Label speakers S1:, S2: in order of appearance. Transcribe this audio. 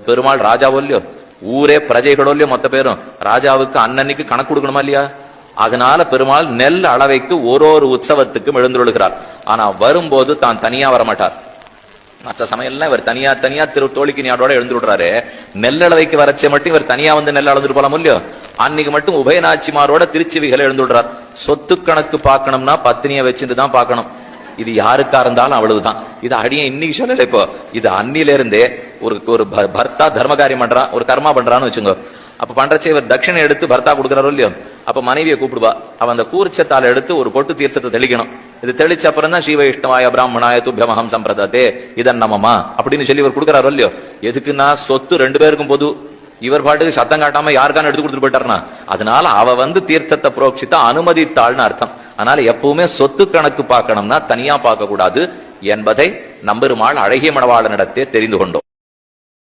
S1: பெருமாள் ராஜாவோ இல்லையோ, ஊரே பிரஜைகளோ இல்லையோ, மொத்த பேரும் ராஜாவுக்கு அன்னன்னைக்கு கணக்கு கொடுக்கணுமா இல்லையா? அதனால பெருமாள் நெல் அளவைக்கு ஒரு உற்சவத்துக்கும் எழுந்துள்ளுகிறார். ஆனா வரும்போது தான் தனியா வரமாட்டார். மற்ற சமயம்லாம் இவர் தனியா தனியா தோழிக்கு ஞாடோட எழுந்து விடுறாரு. நெல் அளவைக்கு வரச்சே மட்டும் இவர் தனியா வந்து நெல் அளந்துட்டு போலாம் இல்லையோ, அன்னைக்கு மட்டும் உபயநாச்சிமாரோட திருச்சிவிகளை எழுந்து விடுறார். சொத்து கணக்கு பார்க்கணும்னா பத்தினிய வச்சுட்டு தான் பார்க்கணும். இது யாருக்கா இருந்தாலும் அவ்வளவுதான். இது அடியே இன்னைக்கு சொல்லல, இப்போ இது அன்னில இருந்தே ஒரு பர்த்தா தர்மகாரியம் பண்றான், ஒரு கர்மா பண்றான்னு வச்சுங்க. அப்ப பண்றச்சே இவர் தட்சிணை எடுத்து பர்த்தா கொடுக்குறாரோ இல்லையோ, அப்ப மனைவியை கூப்பிடுவா. அவன் அந்த கூர்ச்சத்தால் எடுத்து ஒரு பொட்டு தீர்த்தத்தை தெளிக்கணும். இது தெளிச்ச அப்புறம் தான் ஸ்ரீவைஷ்ணவாய பிராமணாய துபியமஹம் சம்பிரதாத்தே இதன் நமமா அப்படின்னு சொல்லி இவர் கொடுக்குறாரோ இல்லையோ. எதுக்குன்னா சொத்து 2 பேருக்கும் பொது. இவர் பாட்டுக்கு சத்தம் காட்டாம யாருக்கான எடுத்து கொடுத்துட்டு போயிட்டாருனா, அதனால அவ வந்து தீர்த்தத்தை புரோக்ஷித்தா அனுமதித்தாள்னு அர்த்தம். அதனால எப்பவுமே சொத்து கணக்கு பார்க்கணும்னா தனியா பார்க்க கூடாது என்பதை நம்பெருமாள் அழகிய மணவாளனிடத்தே தெரிந்து கொண்டோம்.